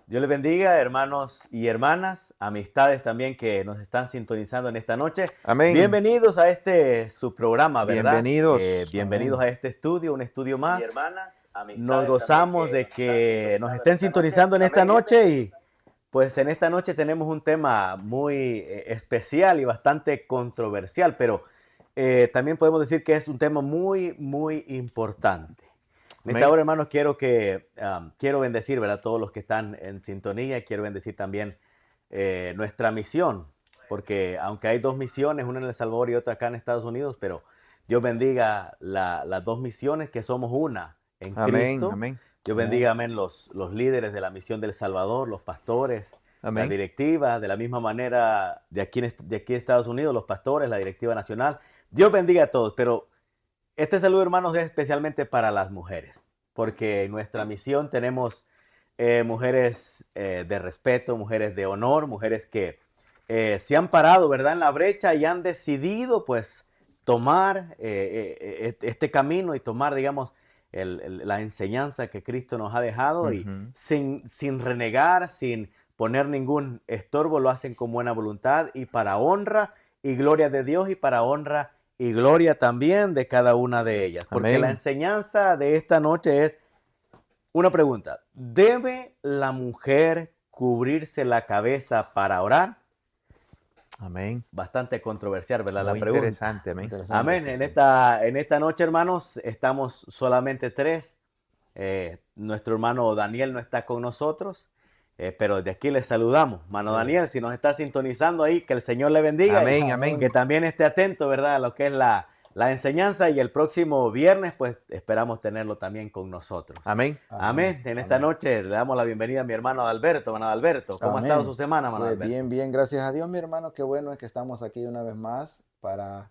Dios les bendiga, hermanos y hermanas, amistades también que nos están sintonizando en esta noche. Amén. Bienvenidos a este su programa, ¿verdad? Bienvenidos. Bienvenidos Amén. a este estudio, un estudio más. Y hermanas, Nos amistades también gozamos que de nos están que nos sintonizando en estén esta noche. sintonizando en esta Amén. noche y pues en esta noche tenemos un tema muy especial y bastante controversial, pero también podemos decir que es un tema muy, muy importante. En esta Amén. hora, hermanos, quiero bendecir, ¿verdad? Todos los que están en sintonía. Quiero bendecir también nuestra misión, porque aunque hay dos misiones, una en El Salvador y otra acá en Estados Unidos, pero Dios bendiga las dos misiones, que somos una en Amén. Cristo. Amén. Dios Amén. bendiga, amén, los líderes de la misión del Salvador, los pastores, la Amén. directiva, de la misma manera de aquí en Estados Unidos, los pastores, la directiva nacional. Dios bendiga a todos, pero este saludo, hermanos, es especialmente para las mujeres, porque en nuestra misión tenemos mujeres de respeto, mujeres de honor, mujeres que se han parado, ¿verdad?, en la brecha y han decidido, pues, tomar este camino y tomar, digamos, la enseñanza que Cristo nos ha dejado y Ujú. sin renegar, sin poner ningún estorbo, lo hacen con buena voluntad y para honra y gloria de Dios y para honra y gloria también de cada una de ellas. Porque la Amén. enseñanza de esta noche es una pregunta. ¿Debe la mujer cubrirse la cabeza para orar? Amén. Bastante controversial, ¿verdad? La Muy pregunta. interesante. Amén. Interesante, Amén. sí, En sí. esta noche, hermanos, estamos solamente tres. Nuestro hermano Daniel no está con nosotros, pero desde aquí le saludamos. Hermano Daniel, si nos está sintonizando ahí, que el Señor le bendiga Amén. y Amén. que también esté atento, ¿verdad?, a lo que es la enseñanza. Y el próximo viernes, pues esperamos tenerlo también con nosotros. Amén. Amén. En esta Amén. noche le damos la bienvenida a mi hermano Adalberto. Hermano Adalberto, ¿cómo ha estado Amén. su semana, hermano Pues Adalberto? bien, bien, gracias a Dios, mi hermano. Qué bueno es que estamos aquí una vez más para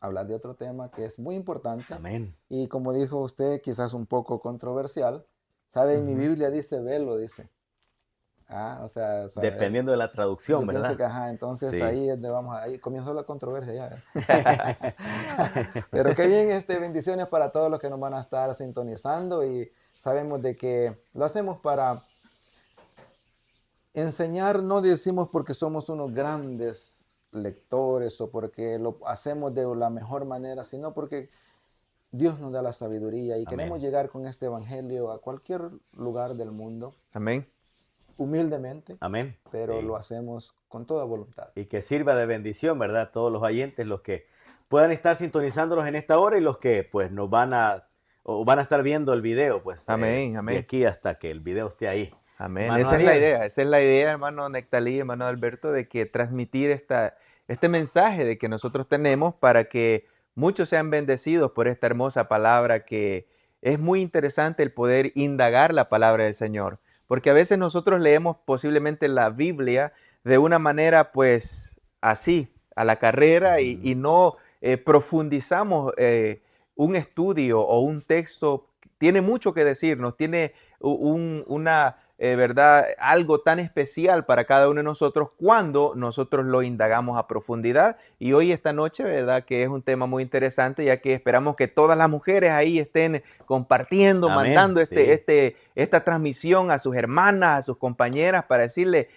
hablar de otro tema que es muy importante Amén. y como dijo usted, quizás un poco controversial. ¿Sabe? En mi Ujú. Biblia dice velo, dice. Dependiendo de la traducción, Yo pienso ¿verdad? que, entonces Sí. ahí es donde vamos, ahí comienza la controversia ya. Pero qué bien, bendiciones para todos los que nos van a estar sintonizando y sabemos de que lo hacemos para enseñar, no decimos porque somos unos grandes lectores o porque lo hacemos de la mejor manera, sino porque Dios nos da la sabiduría y queremos Amén. llegar con este evangelio a cualquier lugar del mundo, Amén. humildemente, Amén. pero Sí. lo hacemos con toda voluntad. Y que sirva de bendición, ¿verdad? Todos los oyentes, los que puedan estar sintonizándolos en esta hora y los que pues nos van a estar viendo el video, pues Amén. de Amén. aquí hasta que el video esté ahí. Amén. Hermano Esa es la Daniel. idea. Esa es la idea, hermano Nectalí, hermano Alberto, de que transmitir este mensaje de que nosotros tenemos para que muchos sean bendecidos por esta hermosa palabra, que es muy interesante el poder indagar la palabra del Señor. Porque a veces nosotros leemos posiblemente la Biblia de una manera pues así, a la carrera, y no profundizamos un estudio o un texto. Tiene mucho que decirnos, tiene una ¿verdad? Algo tan especial para cada uno de nosotros cuando nosotros lo indagamos a profundidad. Y hoy, esta noche, ¿verdad?, que es un tema muy interesante, ya que esperamos que todas las mujeres ahí estén compartiendo, Amén. mandando Sí. esta transmisión a sus hermanas, a sus compañeras, para decirle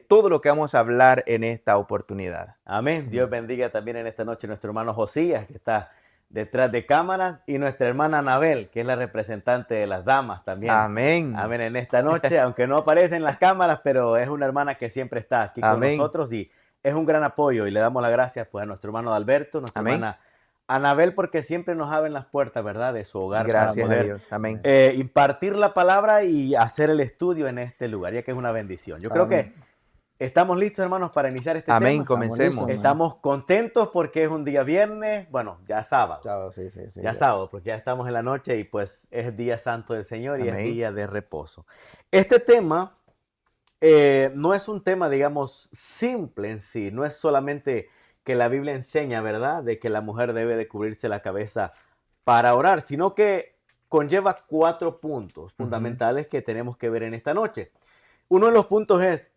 todo lo que vamos a hablar en esta oportunidad. Amén. Dios bendiga también en esta noche a nuestro hermano Josías, que está detrás de cámaras, y nuestra hermana Anabel, que es la representante de las damas también. Amén. Amén. En esta noche, aunque no aparece en las cámaras, pero es una hermana que siempre está aquí con Amén. nosotros y es un gran apoyo. Y le damos las gracias pues a nuestro hermano Alberto, nuestra Amén. hermana Anabel, porque siempre nos abren las puertas, ¿verdad?, de su hogar para Gracias a poder Dios. Amén. impartir la palabra y hacer el estudio en este lugar, ya que es una bendición. Yo creo que Amén. estamos listos, hermanos, para iniciar este Amén. tema. Estamos listos, Comencemos. amén. Estamos contentos porque es un día viernes, bueno, ya sábado. Chao, sí, sí, sí. Ya sábado, porque ya estamos en la noche y pues es el día santo del Señor y es Amén. día de reposo. Este tema no es un tema, digamos, simple en sí, no es solamente que la Biblia enseña, ¿verdad?, de que la mujer debe de cubrirse la cabeza para orar, sino que conlleva 4 puntos fundamentales que tenemos que ver en esta noche. Uno de los puntos es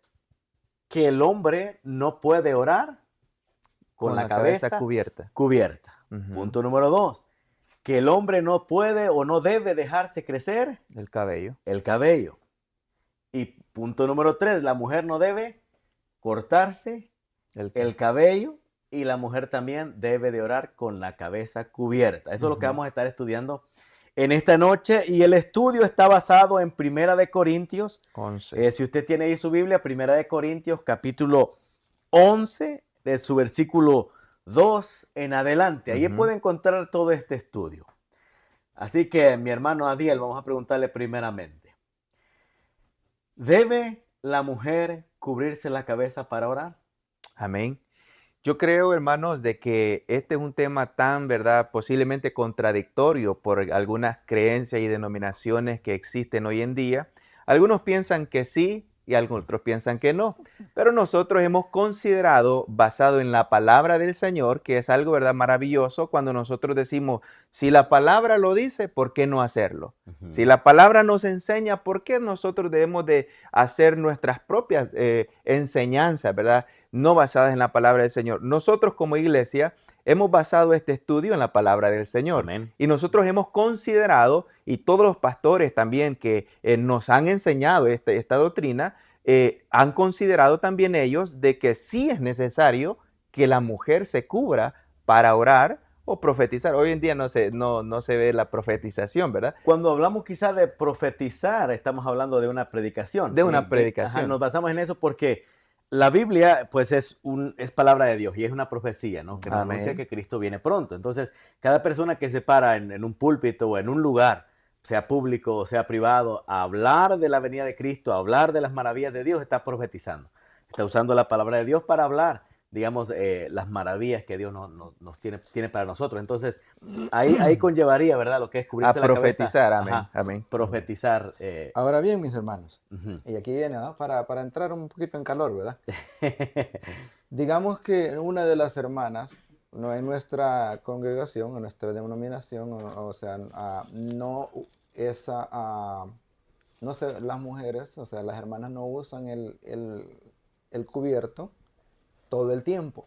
que el hombre no puede orar con la cabeza cubierta. cubierta. Ujú. Punto número 2, que el hombre no puede o no debe dejarse crecer El cabello. el cabello. Y Punto número 3, la mujer no debe cortarse el cabello y la mujer también debe de orar con la cabeza cubierta. Eso es lo que vamos a estar estudiando en esta noche y el estudio está basado en Primera de Corintios 11. Si usted tiene ahí su Biblia, Primera de Corintios, capítulo 11, de su versículo 2 en adelante. Ahí puede encontrar todo este estudio. Así que, mi hermano Adiel, vamos a preguntarle primeramente. ¿Debe la mujer cubrirse la cabeza para orar? Amén. Yo creo, hermanos, de que este es un tema tan, ¿verdad?, posiblemente contradictorio por algunas creencias y denominaciones que existen hoy en día. Algunos piensan que sí y otros piensan que no. Pero nosotros hemos considerado, basado en la palabra del Señor, que es algo, ¿verdad?, maravilloso cuando nosotros decimos, si la palabra lo dice, ¿por qué no hacerlo? Si la palabra nos enseña, ¿por qué nosotros debemos de hacer nuestras propias enseñanzas, ¿verdad?, no basadas en la palabra del Señor? Nosotros como iglesia hemos basado este estudio en la palabra del Señor. Amén. Y nosotros hemos considerado, y todos los pastores también que nos han enseñado esta doctrina, han considerado también ellos de que sí es necesario que la mujer se cubra para orar o profetizar. Hoy en día no se ve la profetización, ¿verdad? Cuando hablamos quizá de profetizar, estamos hablando de una predicación. De una predicación. Nos basamos en eso porque la Biblia, pues, es palabra de Dios y es una profecía, ¿no? Que nos anuncia que Cristo viene pronto. Entonces, cada persona que se para en un púlpito o en un lugar, sea público o sea privado, a hablar de la venida de Cristo, a hablar de las maravillas de Dios, está profetizando. Está usando la palabra de Dios para hablar, digamos, las maravillas que Dios nos tiene para nosotros. Entonces, ahí conllevaría, ¿verdad? Lo que es cubrirse la cabeza. A profetizar, amén. Amén. Profetizar. Ahora bien, mis hermanos, Ujú. y aquí viene, ¿no?, para entrar un poquito en calor, ¿verdad? Digamos que una de las hermanas, no en nuestra congregación, en nuestra denominación, o sea, no es, no sé, las mujeres, o sea, las hermanas no usan el cubierto todo el tiempo,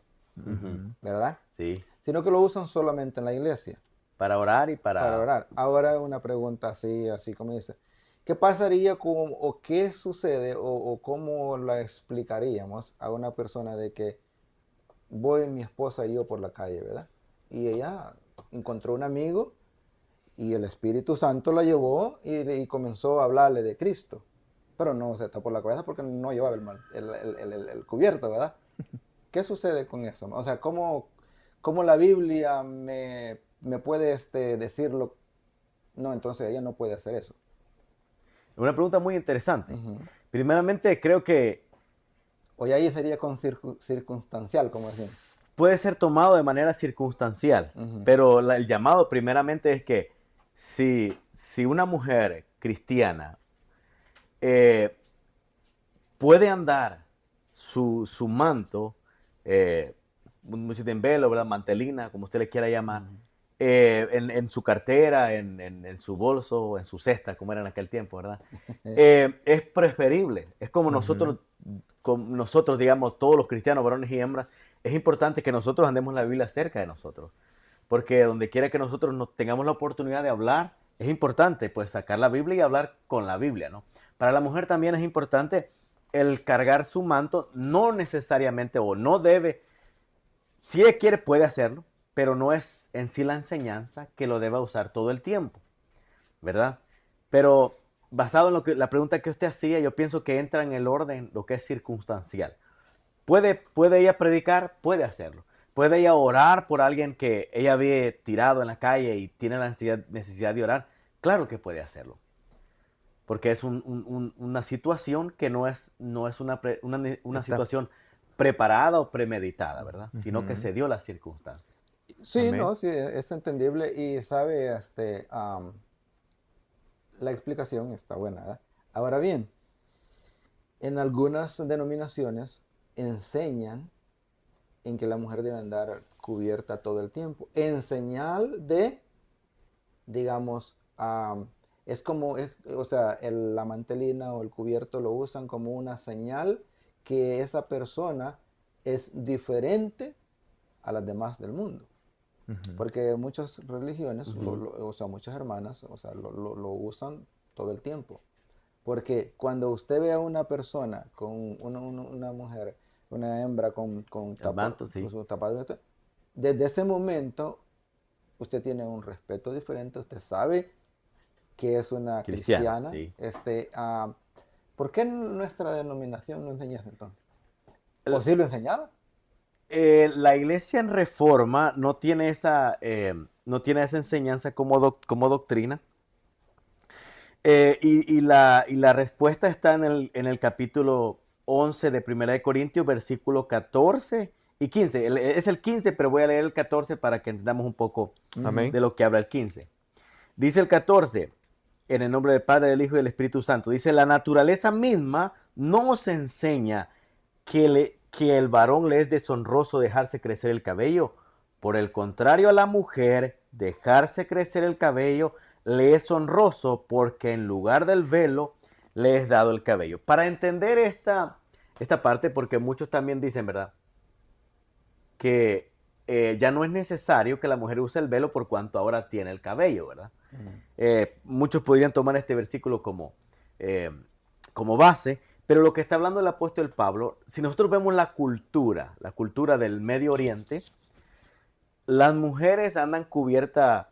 ¿verdad? Sí. Sino que lo usan solamente en la iglesia. Para orar y para orar. Ahora una pregunta así como dice. ¿Qué pasaría o qué sucede o cómo la explicaríamos a una persona de que voy mi esposa y yo por la calle, ¿verdad? Y ella encontró un amigo y el Espíritu Santo la llevó y comenzó a hablarle de Cristo. Pero no se tapó la cabeza porque no llevaba el cubierto, ¿verdad? ¿Qué sucede con eso? O sea, ¿cómo la Biblia me puede decirlo? No, entonces ella no puede hacer eso. Una pregunta muy interesante. Primeramente, creo que O ya ahí sería circunstancial, como decimos. puede ser tomado de manera circunstancial, pero el llamado primeramente es que si una mujer cristiana puede andar su manto, muchos dicen velo, ¿verdad?, mantelina, como usted le quiera llamar, en su cartera, en su bolso, en su cesta, como era en aquel tiempo, ¿verdad? Es preferible. Es como nosotros, digamos, todos los cristianos, varones y hembras, es importante que nosotros andemos la Biblia cerca de nosotros. Porque donde quiera que nosotros tengamos la oportunidad de hablar, es importante pues sacar la Biblia y hablar con la Biblia, ¿no? Para la mujer también es importante el cargar su manto, no necesariamente o no debe, si ella quiere puede hacerlo, pero no es en sí la enseñanza que lo deba usar todo el tiempo, ¿verdad? Pero basado en la pregunta que usted hacía, yo pienso que entra en el orden lo que es circunstancial. ¿Puede ella predicar? Puede hacerlo. ¿Puede ella orar por alguien que ella ve tirado en la calle y tiene la necesidad de orar? Claro que puede hacerlo. Porque es una situación que no es una situación preparada o premeditada, ¿verdad? Sino que se dio la circunstancia. Sí, Amén. no, sí, es entendible y sabe, la explicación está buena, ¿verdad? Ahora bien, en algunas denominaciones enseñan en que la mujer debe andar cubierta todo el tiempo, en señal de, digamos, es como, o sea, la mantelina o el cubierto lo usan como una señal que esa persona es diferente a las demás del mundo. Porque muchas religiones, o sea, muchas hermanas, o sea, lo usan todo el tiempo. Porque cuando usted ve a una persona con una mujer, una hembra con El manto, con sí. su tapado, desde ese momento usted tiene un respeto diferente, usted sabe que es una Cristiana, cristiana. sí. ¿Por qué nuestra denominación no enseña eso entonces? ¿O El- sí lo enseñaba? la iglesia en Reforma no tiene esa enseñanza como doctrina. Y la respuesta está en el capítulo 11 de Primera de Corintios, versículo 14 y 15. Es el 15, pero voy a leer el 14 para que entendamos un poco Amén. de lo que habla el 15. Dice el 14, en el nombre del Padre, del Hijo y del Espíritu Santo. Dice, la naturaleza misma no os enseña que el varón le es deshonroso dejarse crecer el cabello. Por el contrario, a la mujer, dejarse crecer el cabello le es honroso porque en lugar del velo le es dado el cabello. Para entender esta parte, porque muchos también dicen, ¿verdad? Que ya no es necesario que la mujer use el velo por cuanto ahora tiene el cabello, ¿verdad? Muchos podrían tomar este versículo como base, pero lo que está hablando el apóstol Pablo, si nosotros vemos la cultura del Medio Oriente, las mujeres andan cubiertas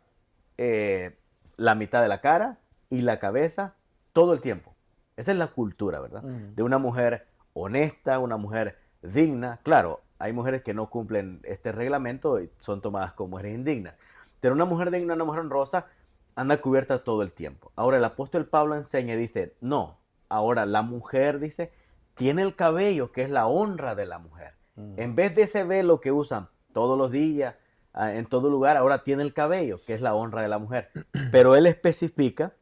la mitad de la cara y la cabeza todo el tiempo. Esa es la cultura, ¿verdad? De una mujer honesta, una mujer digna. Claro, hay mujeres que no cumplen este reglamento y son tomadas como mujeres indignas. Pero una mujer digna, una mujer honrosa, anda cubierta todo el tiempo. Ahora el apóstol Pablo enseña y dice, no, ahora la mujer, dice, tiene el cabello, que es la honra de la mujer. En vez de ese velo que usan todos los días, en todo lugar, ahora tiene el cabello, que es la honra de la mujer. Pero él especifica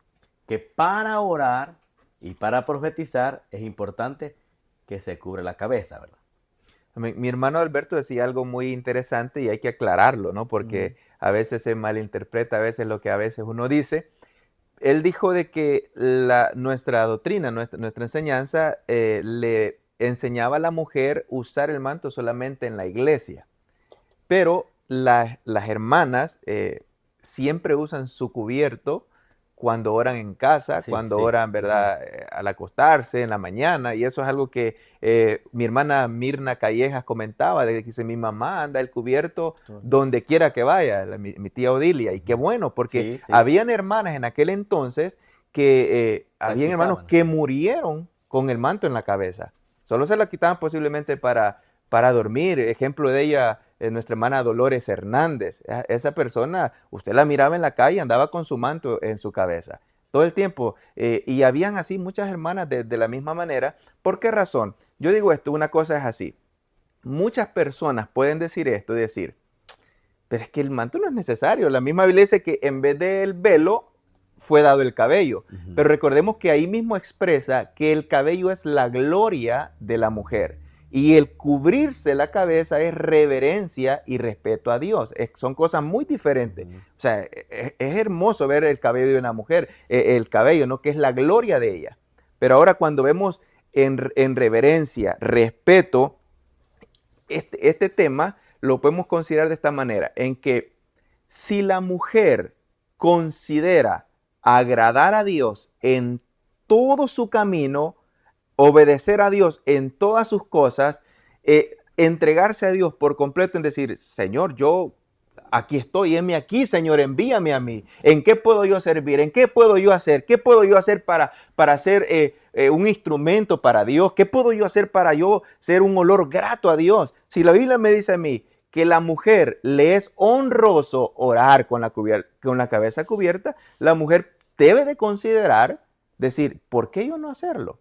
que para orar y para profetizar es importante que se cubre la cabeza, ¿verdad? Amén. Mi hermano Alberto decía algo muy interesante y hay que aclararlo, ¿no? Porque a veces se malinterpreta, a veces lo que a veces uno dice. Él dijo de que nuestra doctrina, nuestra enseñanza, le enseñaba a la mujer usar el manto solamente en la iglesia. Pero las hermanas siempre usan su cubierto cuando oran en casa, Sí, cuando sí. oran, ¿verdad? Al acostarse en la mañana. Y eso es algo que mi hermana Mirna Callejas comentaba, de que dice, mi mamá anda el cubierto donde quiera que vaya, mi tía Odilia. Y qué bueno, porque Sí, sí. habían hermanas en aquel entonces que habían hermanos Practicaban. que murieron con el manto en la cabeza. Solo se la quitaban posiblemente para dormir. Ejemplo de ella, nuestra hermana Dolores Hernández. Esa persona, usted la miraba en la calle, andaba con su manto en su cabeza todo el tiempo. Y habían así muchas hermanas de la misma manera. ¿Por qué razón? Yo digo esto, una cosa es así. Muchas personas pueden decir esto y decir, pero es que el manto no es necesario. La misma Biblia dice que en vez del velo fue dado el cabello. Pero recordemos que ahí mismo expresa que el cabello es la gloria de la mujer. Y el cubrirse la cabeza es reverencia y respeto a Dios. Son cosas muy diferentes. O sea, es hermoso ver el cabello de una mujer, el cabello, ¿no? Que es la gloria de ella. Pero ahora cuando vemos en reverencia, respeto, este tema lo podemos considerar de esta manera, en que si la mujer considera agradar a Dios en todo su camino, obedecer a Dios en todas sus cosas, entregarse a Dios por completo en decir, Señor, yo aquí estoy, heme aquí, Señor, envíame a mí. ¿En qué puedo yo servir? ¿En qué puedo yo hacer? ¿Qué puedo yo hacer para ser un instrumento para Dios? ¿Qué puedo yo hacer para yo ser un olor grato a Dios? Si la Biblia me dice a mí que la mujer le es honroso orar con la cabeza cubierta, la mujer debe de considerar, decir, ¿por qué yo no hacerlo?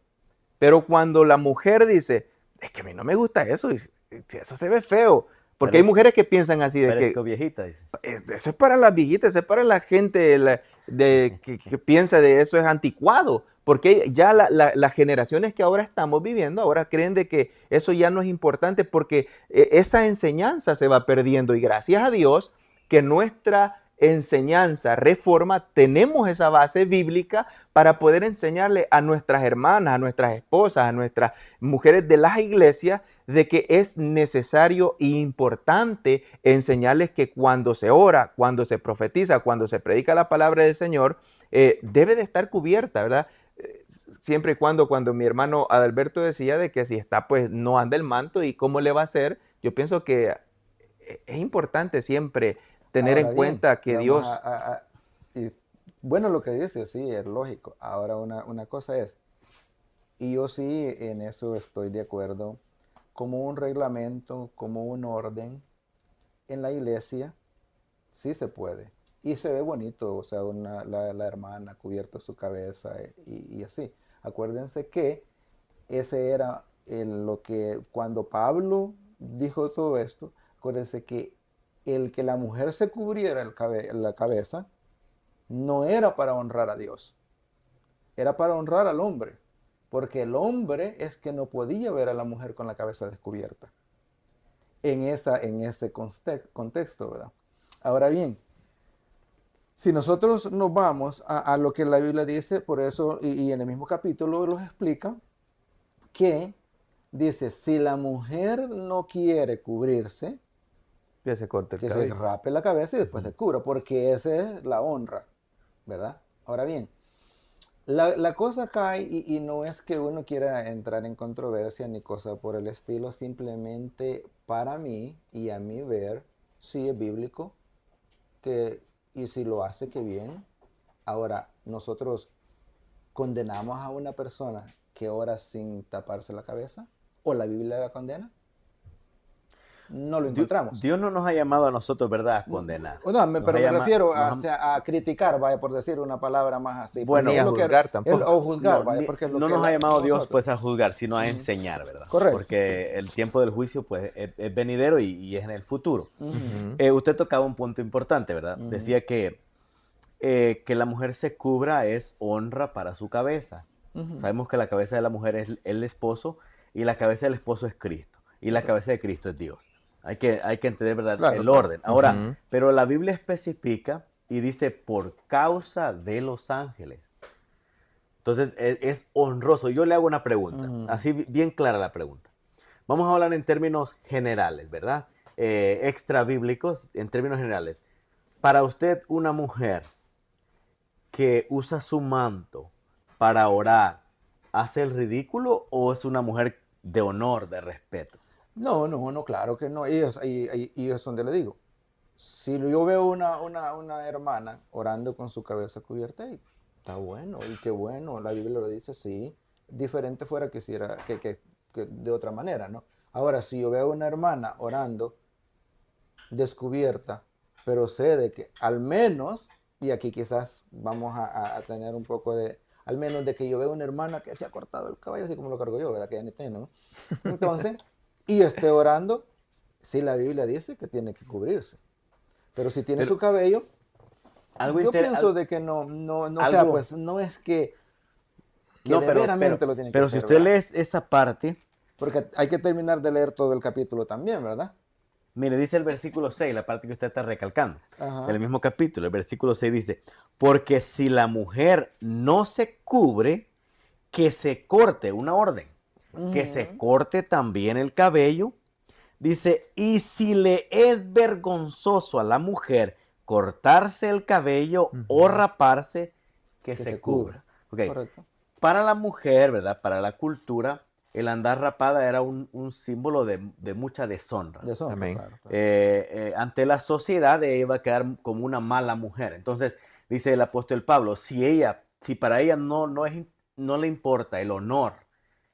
Pero cuando la mujer dice, es que a mí no me gusta eso, eso se ve feo. Porque hay mujeres que piensan así de que Parezco viejita, dice. eso es para las viejitas, eso es para la gente que piensa de eso es anticuado. Porque ya las generaciones que ahora estamos viviendo, ahora creen de que eso ya no es importante porque esa enseñanza se va perdiendo. Y gracias a Dios que nuestra enseñanza, reforma, tenemos esa base bíblica para poder enseñarle a nuestras hermanas, a nuestras esposas, a nuestras mujeres de las iglesias, de que es necesario e importante enseñarles que cuando se ora, cuando se profetiza, cuando se predica la palabra del Señor, debe de estar cubierta, ¿verdad? siempre y cuando mi hermano Adalberto decía de que si está, pues no anda el manto y cómo le va a hacer, yo pienso que es importante siempre tener en Ahora bien, cuenta que vamos Dios, y bueno, lo que dice, sí, es lógico. Ahora una cosa es, y yo sí en eso estoy de acuerdo, como un reglamento, como un orden en la iglesia, sí se puede. Y se ve bonito, o sea, la hermana cubierta su cabeza y así. Acuérdense que ese era lo que cuando Pablo dijo todo esto, acuérdense que el que la mujer se cubriera la cabeza no era para honrar a Dios, era para honrar al hombre, porque el hombre es que no podía ver a la mujer con la cabeza descubierta en ese contexto, ¿verdad? Ahora bien, si nosotros nos vamos a lo que la Biblia dice, por eso, y en el mismo capítulo los explica, que dice, si la mujer no quiere cubrirse, que se corte el que se cabello. rape la cabeza y después se cubra, porque esa es la honra, ¿verdad? Ahora bien, la cosa acá, y no es que uno quiera entrar en controversia ni cosa por el estilo, simplemente para mí y a mi ver, sí es bíblico, que, y si lo hace, que bien. Ahora, nosotros condenamos a una persona que ora sin taparse la cabeza, o la Biblia la condena, no lo encontramos. Dios no nos ha llamado a nosotros, ¿verdad?, a condenar. No, Nos pero ha me llama- refiero nos a, ha- o sea, a criticar, vaya, por decir una palabra más así. Bueno, Porque Ni es a lo que, juzgar tampoco. o juzgar, no, vaya, porque es lo no que nos ha llamado Dios nosotros. pues a juzgar, sino a Ujú. enseñar, ¿verdad? Correcto. Porque el tiempo del juicio pues es venidero y es en el futuro. Ujú. Usted tocaba un punto importante, ¿verdad? Ujú. Decía que la mujer se cubra es honra para su cabeza. Ujú. Sabemos que la cabeza de la mujer es el esposo y la cabeza del esposo es Cristo y la cabeza de Cristo es Dios. Hay que entender, ¿verdad?, Claro, el claro. orden. Ahora, Ujú. pero la Biblia especifica y dice por causa de los ángeles. Entonces es honroso. Yo le hago una pregunta, Ujú. así bien clara la pregunta. Vamos a hablar en términos generales, ¿verdad? Extra bíblicos, en términos generales. Para usted, una mujer que usa su manto para orar, ¿hace el ridículo o es una mujer de honor, de respeto? No, claro que no. Y es donde le digo. Si yo veo una hermana orando con su cabeza cubierta, y está bueno, y qué bueno, la Biblia lo dice, sí. Diferente fuera que de otra manera, ¿no? Ahora, si yo veo una hermana orando descubierta, pero sé de que al menos, y aquí quizás vamos a tener un poco de, al menos de que yo veo una hermana que se ha cortado el cabello, así como lo cargo yo, ¿verdad? Que ya ni tengo, ¿no? Entonces, y esté orando, sí la Biblia dice que tiene que cubrirse. Pero si tiene Pero su cabello, algo yo inter- pienso al- de que no, o sea, algo, pues no es que no, de veramente lo tiene que pero si hacer, usted ¿verdad? lee esa parte, Porque hay que terminar de leer todo el capítulo también, ¿verdad? mire, dice el versículo 6, la parte que usted está recalcando, Ajá. del mismo capítulo, el versículo 6 dice, porque si la mujer no se cubre, que se corte, una orden, que se Ujú. corte también el cabello. Dice, y si le es vergonzoso a la mujer cortarse el cabello o Ujú. raparse, que Que se se cubra. cubra. Ok, Correcto. para la mujer, ¿verdad? Para la cultura, el andar rapada era un símbolo de mucha deshonra. Deshonra, Amén. claro, claro. Ante la sociedad ella iba a quedar como una mala mujer. Entonces, dice el apóstol Pablo, si para ella no le importa el honor,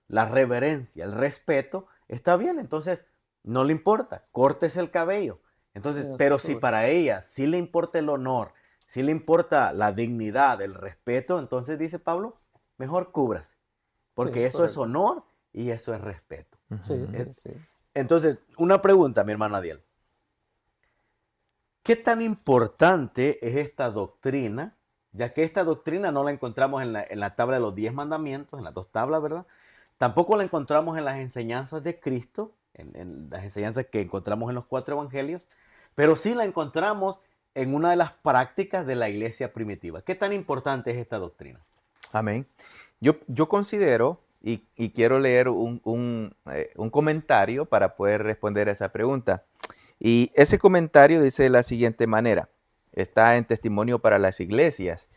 la reverencia, el respeto, está bien, entonces no le importa, córtese el cabello. Entonces, Sí, pero se si cubre. para ella sí le importa el honor, sí le importa la dignidad, el respeto, entonces dice Pablo, mejor cúbrase, porque Sí, eso es correcto. honor y eso es respeto. Sí, Ujú. sí, sí. Entonces, una pregunta, mi hermano Adiel. ¿Qué tan importante es esta doctrina? Ya que esta doctrina no la encontramos en la tabla de los 10 mandamientos, en las dos tablas, ¿verdad? Tampoco la encontramos en las enseñanzas de Cristo, en las enseñanzas que encontramos en los 4 evangelios, pero sí la encontramos en una de las prácticas de la iglesia primitiva. ¿Qué tan importante es esta doctrina? Amén. Yo considero, y quiero leer un comentario para poder responder a esa pregunta. Y ese comentario dice de la siguiente manera, está en Testimonio para las Iglesias.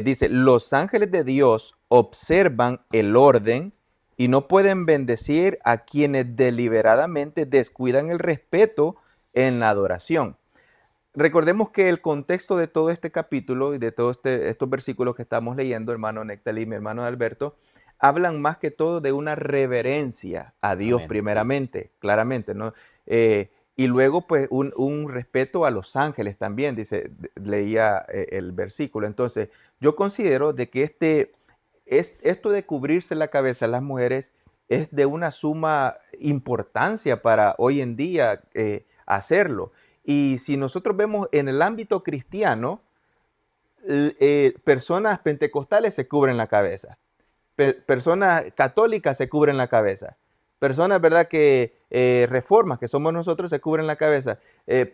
Dice, los ángeles de Dios observan el orden y no pueden bendecir a quienes deliberadamente descuidan el respeto en la adoración. Recordemos que el contexto de todo este capítulo y de todos estos versículos que estamos leyendo, hermano Nectalí, mi hermano Alberto, hablan más que todo de una reverencia a Dios Amén, sí. primeramente, claramente, ¿no? Y luego, pues, un respeto a los ángeles también, dice, leía el versículo. Entonces, yo considero de que esto de cubrirse la cabeza a las mujeres es de una suma importancia para hoy en día hacerlo. Y si nosotros vemos en el ámbito cristiano, personas pentecostales se cubren la cabeza, personas católicas se cubren la cabeza, personas, ¿verdad?, que reformas, que somos nosotros, se cubren la cabeza.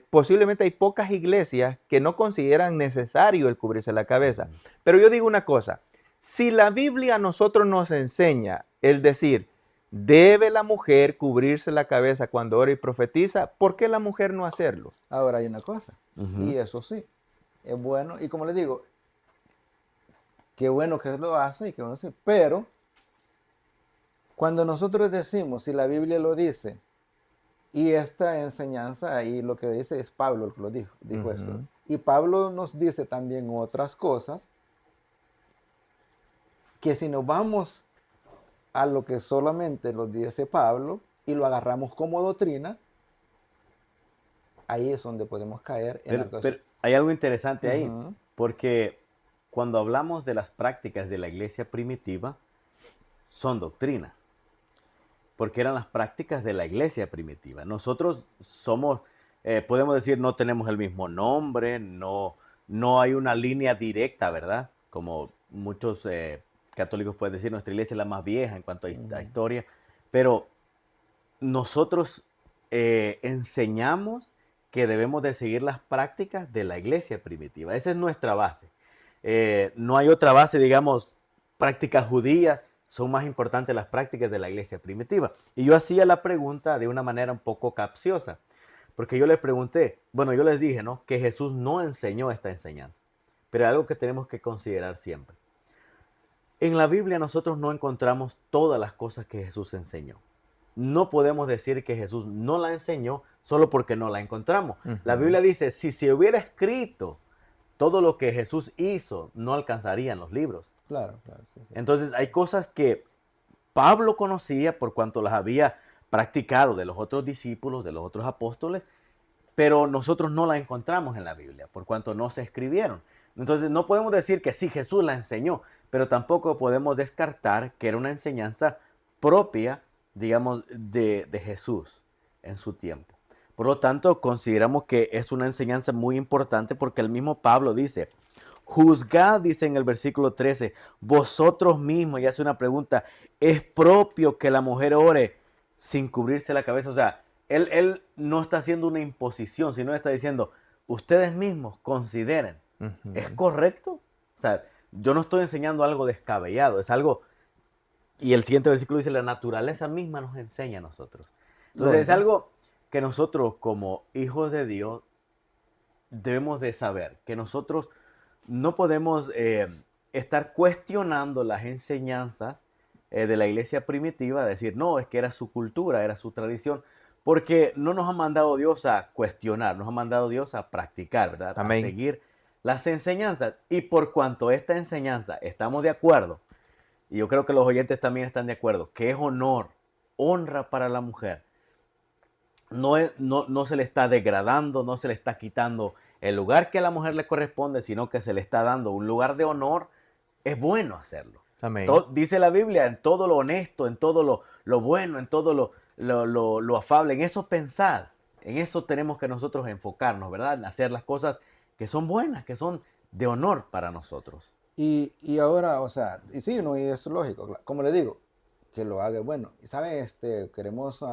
Posiblemente hay pocas iglesias que no consideran necesario el cubrirse la cabeza. Pero yo digo una cosa, si la Biblia a nosotros nos enseña el decir, ¿debe la mujer cubrirse la cabeza cuando ora y profetiza? ¿Por qué la mujer no hacerlo? Ahora hay una cosa, Ujú. y eso sí, es bueno, y como les digo, qué bueno que lo hace y qué bueno sí, pero cuando nosotros decimos, si la Biblia lo dice, y esta enseñanza, y lo que dice es Pablo el que lo dijo esto, Ujú. y Pablo nos dice también otras cosas, que si nos vamos a lo que solamente lo dice Pablo, y lo agarramos como doctrina, ahí es donde podemos caer en la cosa. Pero hay algo interesante ahí, Ujú. porque cuando hablamos de las prácticas de la iglesia primitiva, son doctrina, porque eran las prácticas de la iglesia primitiva. Nosotros somos, podemos decir, no tenemos el mismo nombre, no hay una línea directa, ¿verdad? Como muchos católicos pueden decir, nuestra iglesia es la más vieja en cuanto a historia, pero nosotros enseñamos que debemos de seguir las prácticas de la iglesia primitiva. Esa es nuestra base. No hay otra base, digamos, prácticas judías. Son más importantes las prácticas de la iglesia primitiva. Y yo hacía la pregunta de una manera un poco capciosa, porque yo les pregunté, bueno, yo les dije, ¿no?, que Jesús no enseñó esta enseñanza, pero es algo que tenemos que considerar siempre. En la Biblia nosotros no encontramos todas las cosas que Jesús enseñó. No podemos decir que Jesús no la enseñó solo porque no la encontramos. La Ujú. Biblia dice, si se hubiera escrito todo lo que Jesús hizo, no alcanzarían los libros. Claro, claro, sí, sí. Entonces hay cosas que Pablo conocía por cuanto las había practicado de los otros discípulos, de los otros apóstoles, pero nosotros no las encontramos en la Biblia por cuanto no se escribieron. Entonces no podemos decir que sí, Jesús la enseñó, pero tampoco podemos descartar que era una enseñanza propia, digamos, de Jesús en su tiempo. Por lo tanto, consideramos que es una enseñanza muy importante porque el mismo Pablo dice, juzgad, dice en el versículo 13, vosotros mismos, y hace una pregunta, ¿es propio que la mujer ore sin cubrirse la cabeza? O sea, él no está haciendo una imposición, sino está diciendo, ustedes mismos consideren, ¿es Ujú. correcto? O sea, yo no estoy enseñando algo descabellado, es algo, y el siguiente versículo dice, la naturaleza misma nos enseña a nosotros. Entonces es Lógico. algo que nosotros como hijos de Dios debemos de saber, que nosotros no podemos estar cuestionando las enseñanzas de la iglesia primitiva, decir, no, es que era su cultura, era su tradición, porque no nos ha mandado Dios a cuestionar, nos ha mandado Dios a practicar, ¿verdad? A Amén. seguir las enseñanzas. Y por cuanto esta enseñanza estamos de acuerdo, y yo creo que los oyentes también están de acuerdo, que es honor, honra para la mujer, no se le está degradando, no se le está quitando el lugar que a la mujer le corresponde, sino que se le está dando un lugar de honor, es bueno hacerlo. Amén. Dice la Biblia, en todo lo honesto, en todo lo bueno, en todo lo afable, en eso pensad, en eso tenemos que nosotros enfocarnos, ¿verdad? En hacer las cosas que son buenas, que son de honor para nosotros. Y ahora, o sea, y sí, no, y es lógico, como le digo, que lo haga bueno. Y sabe, queremos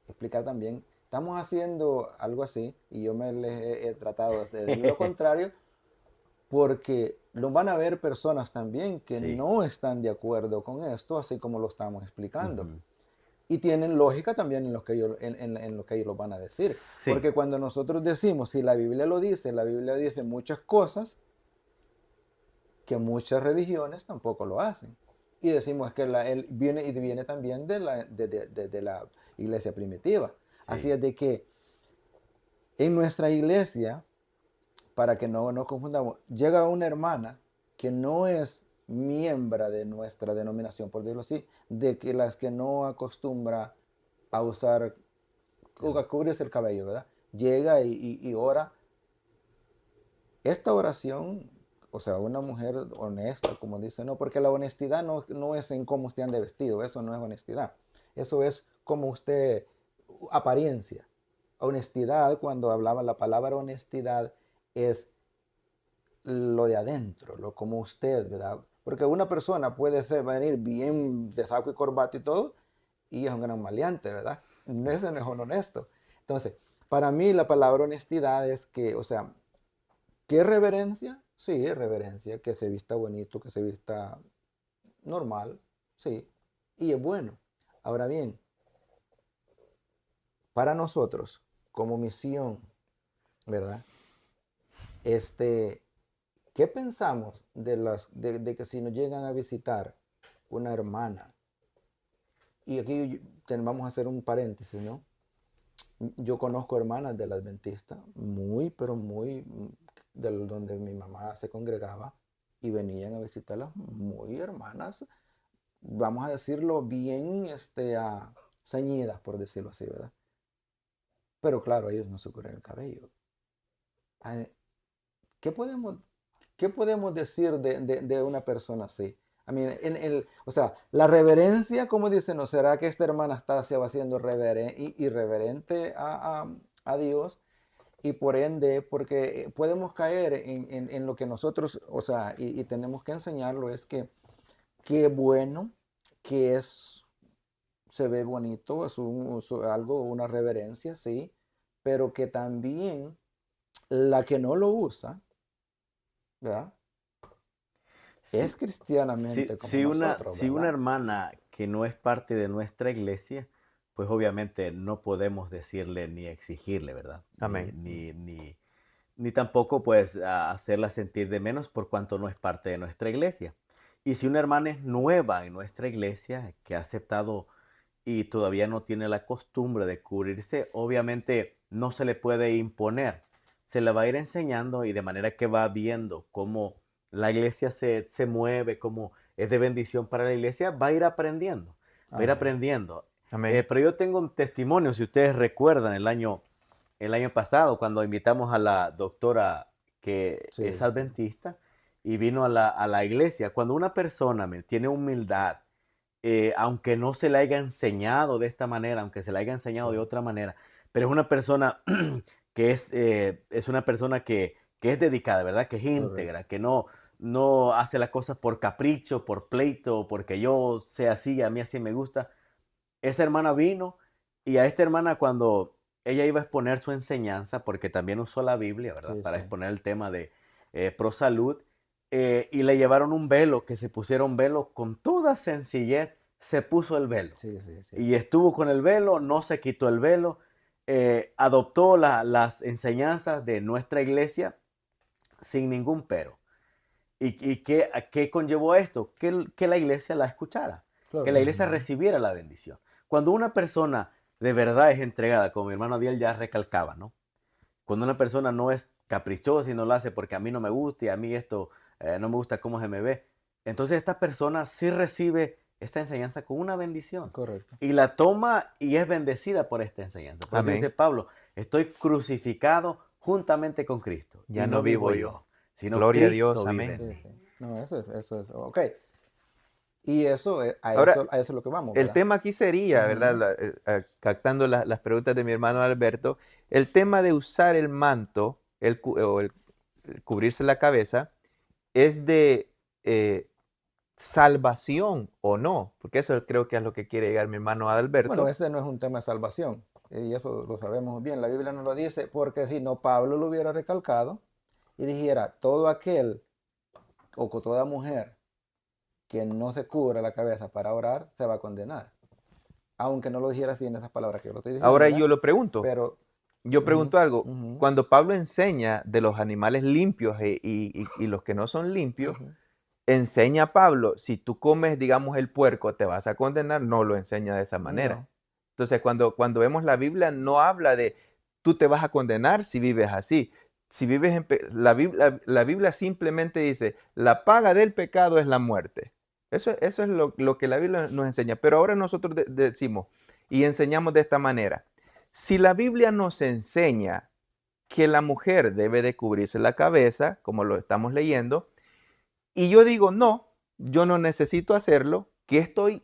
explicar también, estamos haciendo algo así, y yo me les he tratado de decir lo contrario, porque lo van a ver personas también que Sí. no están de acuerdo con esto, así como lo estamos explicando. Ujú. Y tienen lógica también en lo que ellos, en lo que ellos lo van a decir. Sí. Porque cuando nosotros decimos, si la Biblia lo dice, la Biblia dice muchas cosas, que muchas religiones tampoco lo hacen. Y decimos que él viene también de la iglesia primitiva. Así Sí. es de que en nuestra iglesia, para que no nos confundamos, llega una hermana que no es miembro de nuestra denominación, por decirlo así, de que las que no acostumbra a usar, o a cubrirse el cabello, ¿verdad? Llega y ora. Esta oración, o sea, una mujer honesta, como dice, no, porque la honestidad no es en cómo usted ande vestido, eso no es honestidad. Eso es como usted, apariencia. Honestidad, cuando hablaba la palabra honestidad, es lo de adentro, lo como usted, ¿verdad? Porque una persona puede venir bien de saco y corbata y todo, y es un gran maleante, ¿verdad? Ese no es un honesto. Entonces, para mí la palabra honestidad es que, o sea, ¿qué reverencia? Sí, reverencia, que se vista bonito, que se vista normal, sí, y es bueno. Ahora bien, para nosotros, como misión, ¿verdad? ¿Qué pensamos de que si nos llegan a visitar una hermana? Y aquí vamos a hacer un paréntesis, ¿no? Yo conozco hermanas del Adventista, muy, pero muy, donde mi mamá se congregaba y venían a visitarlas, muy hermanas, vamos a decirlo bien, ceñidas, por decirlo así, ¿verdad? Pero claro, ellos no se cubren el cabello. Ah, ¿Qué podemos, qué podemos decir de una persona así? I mean, o sea, la reverencia, como dicen, ¿no será que esta hermana se va haciendo irreverente a Dios? Y por ende, porque podemos caer en lo que nosotros, o sea, y tenemos que enseñarlo, es que qué bueno, que se ve bonito, algo, una reverencia, sí, pero que también la que no lo usa, ¿verdad? Es Si, cristianamente como nosotros, si una ¿verdad? hermana que no es parte de nuestra iglesia, pues obviamente no podemos decirle ni exigirle, ¿verdad? Amén. Ni tampoco pues hacerla sentir de menos por cuanto no es parte de nuestra iglesia. Y si una hermana es nueva en nuestra iglesia, que ha aceptado y todavía no tiene la costumbre de cubrirse, obviamente no se le puede imponer. Se le va a ir enseñando y de manera que va viendo cómo la iglesia se mueve, cómo es de bendición para la iglesia, va a ir aprendiendo, va a ir Amén. aprendiendo. Amén. Pero yo tengo un testimonio, si ustedes recuerdan, el año pasado cuando invitamos a la doctora que es Sí, sí, adventista y vino a la iglesia, cuando una persona tiene humildad, aunque no se le haya enseñado de esta manera, aunque se le haya enseñado de sí, otra manera, pero es una persona que es una persona que es dedicada, ¿verdad? Que es correcto. íntegra, que no hace las cosas por capricho, por pleito, porque yo sé así, a mí así me gusta. Esa hermana vino y a esta hermana cuando ella iba a exponer su enseñanza, porque también usó la Biblia, ¿verdad? Sí, Para sí, exponer el tema de pro salud, y le llevaron un velo, que se pusiera un velo con toda sencillez, se puso el velo. sí, sí, sí. Y estuvo con el velo, no se quitó el velo, adoptó las enseñanzas de nuestra iglesia sin ningún pero. ¿Y qué conllevó esto? Que la iglesia la escuchara, que la Claro. iglesia recibiera la bendición. Cuando una persona de verdad es entregada, como mi hermano Adiel ya recalcaba, ¿no? Cuando una persona no es caprichosa y no lo hace porque a mí no me gusta y a mí esto no me gusta cómo se me ve, entonces esta persona sí recibe esta enseñanza con una bendición Correcto. y la toma y es bendecida por esta enseñanza. Por eso dice Amén. Pablo, estoy crucificado juntamente con Cristo y Ya no no vivo vivo yo. yo, sino Gloria a Cristo Dios. vive Amén. en Sí, mí. sí. No, eso es. Ok. Y eso, Ahora, a eso es lo que vamos, el ¿verdad? tema aquí sería, ¿verdad? Ujú, Captando las preguntas de mi hermano Alberto, el tema de usar el manto el cubrirse la cabeza es de salvación o no, porque eso creo que es lo que quiere llegar mi hermano Bueno, Adalberto. ese no es un tema de salvación. Y eso lo sabemos bien. La Biblia no lo dice porque si no, Pablo lo hubiera recalcado y dijera, todo aquel o toda mujer que no se cubra la cabeza para orar, se va a condenar. Aunque no lo dijera así en esas palabras que yo lo estoy diciendo, Ahora ¿verdad? yo lo pregunto, Pero, yo ujú, pregunto algo, ujú, cuando Pablo enseña de los animales limpios y los que no son limpios, ujú. enseña Pablo, si tú comes, digamos, el puerco, te vas a condenar, no lo enseña de esa manera. No. Entonces, cuando vemos la Biblia, no habla de tú te vas a condenar si vives así. Si vives la Biblia simplemente dice, la paga del pecado es la muerte. Eso es lo que la Biblia nos enseña. Pero ahora nosotros decimos y enseñamos de esta manera. Si la Biblia nos enseña que la mujer debe de cubrirse la cabeza, como lo estamos leyendo, y yo digo, no, yo no necesito hacerlo, qué estoy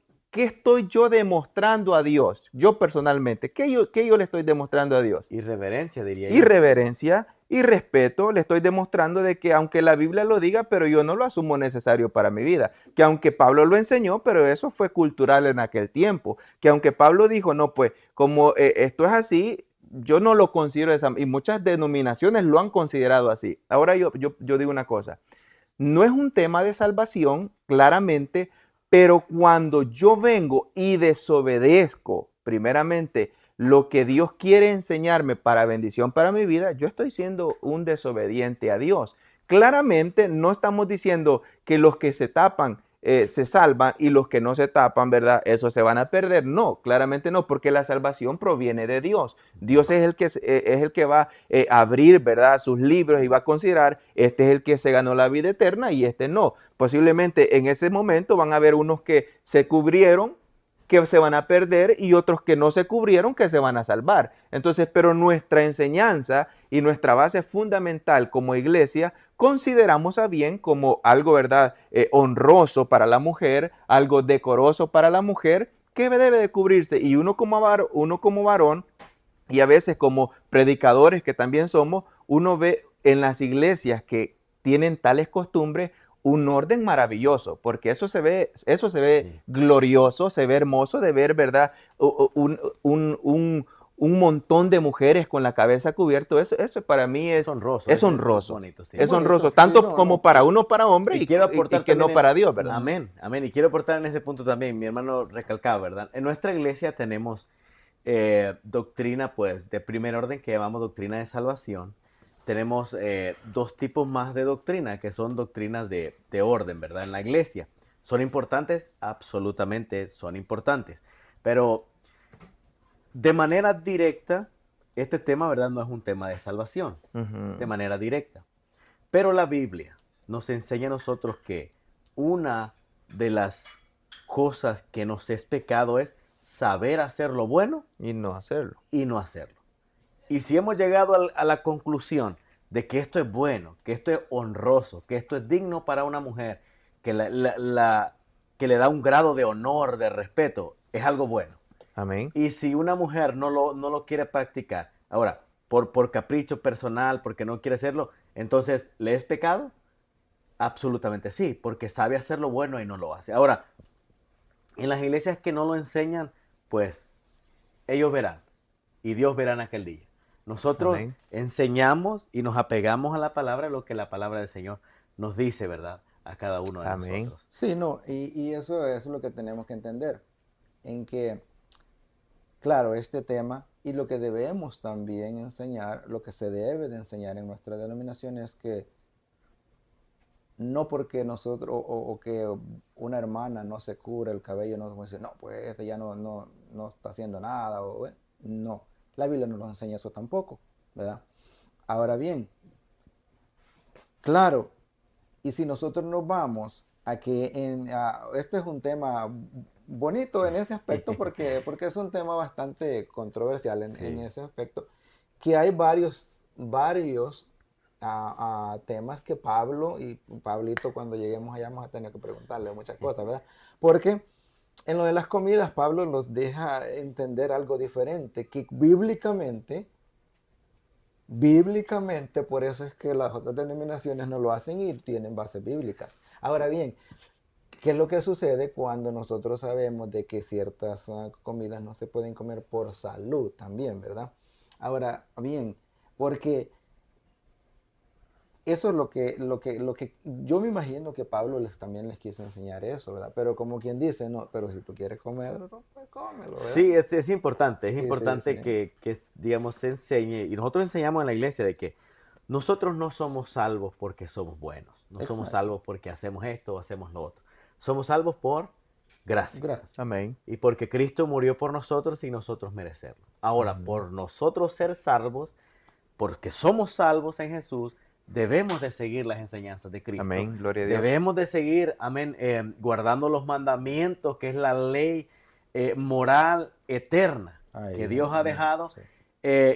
yo demostrando a Dios? Yo personalmente, qué yo le estoy demostrando a Dios? Irreverencia, diría yo. Irreverencia y respeto, le estoy demostrando de que aunque la Biblia lo diga, pero yo no lo asumo necesario para mi vida. Que aunque Pablo lo enseñó, pero eso fue cultural en aquel tiempo. Que aunque Pablo dijo, no, pues como esto es así, yo no lo considero esa, y muchas denominaciones lo han considerado así. Ahora yo digo una cosa, no es un tema de salvación, claramente, pero cuando yo vengo y desobedezco, primeramente, lo que Dios quiere enseñarme para bendición para mi vida, yo estoy siendo un desobediente a Dios. Claramente no estamos diciendo que los que se tapan se salvan y los que no se tapan, ¿verdad? Eso se van a perder. No, claramente no, porque la salvación proviene de Dios. Dios es el que va a abrir, ¿verdad?, sus libros y va a considerar, este es el que se ganó la vida eterna y este no. Posiblemente en ese momento van a haber unos que se cubrieron, que se van a perder y otros que no se cubrieron, que se van a salvar. Entonces, pero nuestra enseñanza y nuestra base fundamental como iglesia, consideramos a bien como algo, ¿verdad?, honroso para la mujer, algo decoroso para la mujer, que debe de cubrirse. Y uno como varón, y a veces como predicadores que también somos, uno ve en las iglesias que tienen tales costumbres un orden maravilloso, porque eso se ve Sí. glorioso, se ve hermoso de ver, ¿verdad? Un montón de mujeres con la cabeza cubierta. Eso para mí Es honroso, es es honroso. bonito, sí. Es Bonito, honroso, sí, tanto no, como no. para uno, para hombre, Y quiero y aportar que también no para Dios, ¿verdad? amén, amén. Y quiero aportar en ese punto también, mi hermano recalcaba, ¿verdad? En nuestra iglesia tenemos doctrina, pues, de primer orden que llamamos doctrina de salvación. Tenemos dos tipos más de doctrina, que son doctrinas de orden, ¿verdad? En la iglesia. ¿Son importantes? Absolutamente son importantes. Pero de manera directa, este tema, ¿verdad? No es un tema de salvación, de Ujú. manera directa. Pero la Biblia nos enseña a nosotros que una de las cosas que nos es pecado es saber hacer lo bueno Y no hacerlo. y no hacerlo. Y si hemos llegado a la conclusión de que esto es bueno, que esto es honroso, que esto es digno para una mujer, que, que le da un grado de honor, de respeto, es algo bueno. Amén. Y si una mujer no lo quiere practicar, ahora, por capricho personal, porque no quiere hacerlo, entonces, ¿le es pecado? Absolutamente sí, porque sabe hacer lo bueno y no lo hace. Ahora, en las iglesias que no lo enseñan, pues ellos verán y Dios verá en aquel día. Nosotros Amén. enseñamos y nos apegamos a la palabra, lo que la palabra del Señor nos dice, ¿verdad? A cada uno de Amén. nosotros. Sí, no, y eso es lo que tenemos que entender, en que, claro, este tema y lo que debemos también enseñar, lo que se debe de enseñar en nuestra denominación es que no porque nosotros o que una hermana no se cubra el cabello, no vamos a decir, no, pues este ya no está haciendo nada, o, bueno, no, la Biblia no nos enseña eso tampoco, ¿verdad? Ahora bien, claro, y si nosotros nos vamos a que este es un tema bonito en ese aspecto porque es un tema bastante controversial en Sí. ese aspecto, que hay varios temas que Pablo y Pablito cuando lleguemos allá vamos a tener que preguntarle muchas cosas, ¿verdad? Porque en lo de las comidas Pablo nos deja entender algo diferente, que bíblicamente, por eso es que las otras denominaciones no lo hacen y tienen bases bíblicas. Ahora bien, ¿qué es lo que sucede cuando nosotros sabemos de que ciertas comidas no se pueden comer por salud también, ¿verdad? Ahora bien, porque eso es lo que yo me imagino que Pablo también les quiso enseñar eso, ¿verdad? Pero como quien dice, no, pero si tú quieres comerlo, pues cómelo, ¿verdad? Sí, es Sí, sí, importante sí. digamos, se enseñe, y nosotros enseñamos en la iglesia de que nosotros no somos salvos porque somos buenos. No somos Exacto. salvos porque hacemos esto o hacemos lo otro. Somos salvos por gracia. Gracias. Amén. Y porque Cristo murió por nosotros sin nosotros merecerlo. Ahora, Ujú. por nosotros ser salvos, porque somos salvos en Jesús, debemos de seguir las enseñanzas de Cristo. Amén. Gloria a Dios. Debemos de seguir, amén, guardando los mandamientos, que es la ley moral eterna Ahí, que Dios ha amén. dejado. Sí.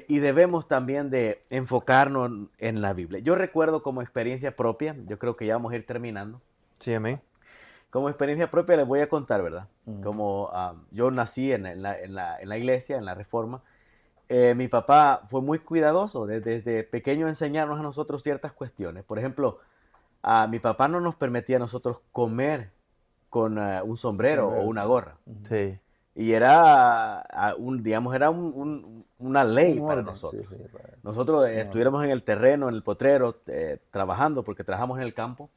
Y debemos también de enfocarnos en la Biblia. Yo recuerdo como experiencia propia, yo creo que ya vamos a ir terminando. Sí, amén. Como experiencia propia les voy a contar, ¿verdad? Ujú. Como yo nací en la iglesia, en la Reforma. Mi papá fue muy cuidadoso desde pequeño enseñarnos a nosotros ciertas cuestiones. Por ejemplo, mi papá no nos permitía a nosotros comer con un sombrero o Sombrero, una sí. gorra. Ujú. Sí. Y era, digamos, era una ley Un para orden, nosotros. sí, sí, para- Nosotros orden. estuviéramos en el terreno, en el potrero, trabajando, porque trabajamos en el campo.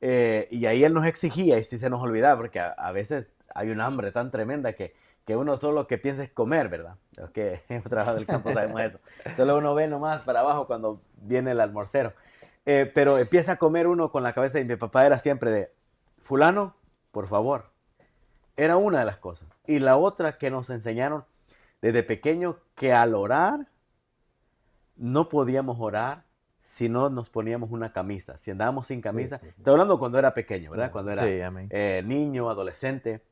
Y ahí él nos exigía, y si se nos olvidaba, porque a veces hay un hambre tan tremenda que uno solo que piensa es comer, ¿verdad? Los que hemos trabajado en el campo sabemos eso. Solo uno ve nomás para abajo cuando viene el almorcero. Pero empieza a comer uno con la cabeza, y mi papá era siempre de, fulano, por favor. Era una de las cosas. Y la otra que nos enseñaron desde pequeño, que al orar no podíamos orar si no nos poníamos una camisa. Si andábamos sin camisa, Sí, sí, sí. estoy hablando cuando era pequeño, ¿verdad? Claro. Cuando era Sí, amén. niño, adolescente.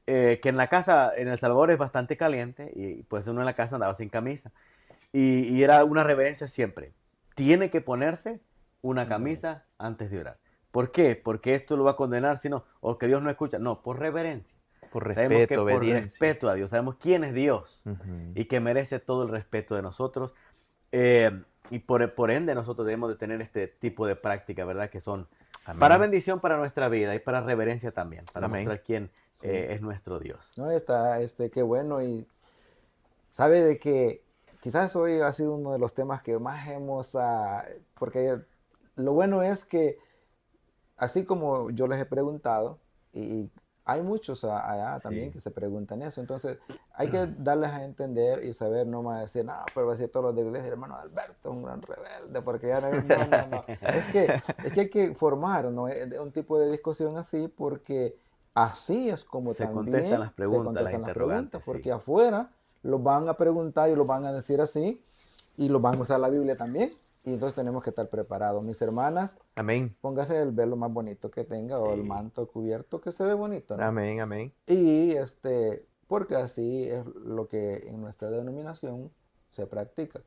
Que en la casa, en El Salvador es bastante caliente, y pues uno en la casa andaba sin camisa. Y era una reverencia siempre. Tiene que ponerse una Una camisa antes de orar. ¿Por qué? Porque esto lo va a condenar, sino, o que Dios no escucha. No, por reverencia. Por Sabemos que respeto, por obediencia. respeto a Dios, sabemos quién es Dios Ujú. y que merece todo el respeto de nosotros. Y por ende nosotros debemos de tener este tipo de práctica, ¿verdad? Que son Amén. para bendición para nuestra vida y para reverencia también, para Amén. mostrar quién Sí. es nuestro Dios. No, está, qué bueno, y sabe de que quizás hoy ha sido uno de los temas que más hemos, porque lo bueno es que así como yo les he preguntado, y hay muchos allá Sí. también que se preguntan eso, entonces hay que darles a entender y saber, no más decir, no, pero va a decir todos los de la iglesia, hermano Alberto, un gran rebelde, porque ya no, no. Es que hay que formar, ¿no? Un tipo de discusión así, porque así es como Se también contestan las se preguntas, contestan las las interrogantes, preguntas, sí. porque afuera los van a preguntar y los van a decir así, y los van a usar la Biblia también, y entonces tenemos que estar preparados. Mis hermanas, Amén. póngase el velo más bonito que tenga, o el Sí. manto cubierto que se ve bonito, ¿no? Amén. Amén. Y porque así es lo que en nuestra denominación se practica.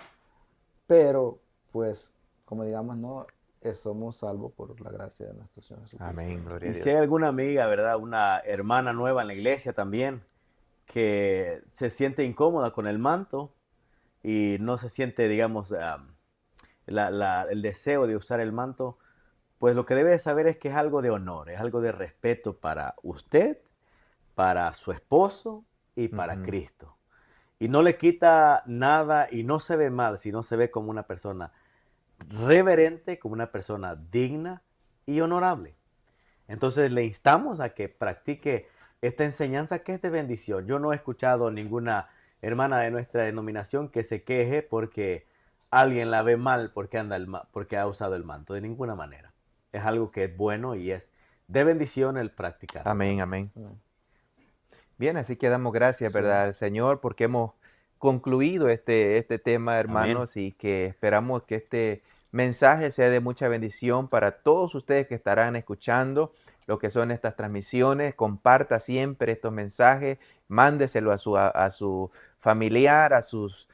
Pero, pues, como digamos, no somos salvos por la gracia de nuestro Señor Jesucristo. Amén. Gloria a Y Dios. si hay alguna amiga, ¿verdad? Una hermana nueva en la iglesia también, que se siente incómoda con el manto y no se siente, digamos, el deseo de usar el manto, pues lo que debe de saber es que es algo de honor, es algo de respeto para usted, para su esposo y para Ujú. Cristo. Y no le quita nada y no se ve mal, sino se ve como una persona reverente, como una persona digna y honorable. Entonces le instamos a que practique esta enseñanza que es de bendición. Yo no he escuchado ninguna hermana de nuestra denominación que se queje porque alguien la ve mal porque ha usado el manto, de ninguna manera. Es algo que es bueno y es de bendición el practicar. Amén. Amén. Mm. Bien, así que damos gracias, Sí. ¿verdad?, al Señor, porque hemos concluido este tema, hermanos, y que esperamos que este mensaje sea de mucha bendición para todos ustedes que estarán escuchando lo que son estas transmisiones. Comparta siempre estos mensajes, mándeselo a su familiar, a sus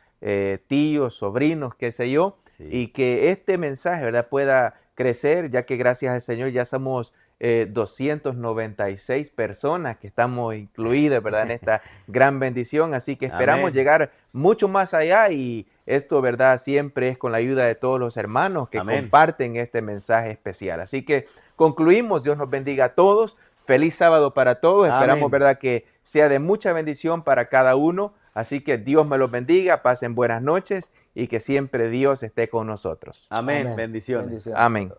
tíos, sobrinos, qué sé yo, Sí. y que este mensaje, ¿verdad?, pueda crecer, ya que gracias al Señor ya somos 296 personas que estamos incluidas, ¿verdad?, en esta gran bendición. Así que esperamos Amén. llegar mucho más allá, y esto, ¿verdad?, siempre es con la ayuda de todos los hermanos que Amén. comparten este mensaje especial. Así que concluimos. Dios nos bendiga a todos. Feliz sábado para todos. Esperamos, Amén. ¿verdad?, que sea de mucha bendición para cada uno. Así que Dios me los bendiga, pasen buenas noches y que siempre Dios esté con nosotros. Amén. Amén. Bendiciones. Bendiciones. Amén.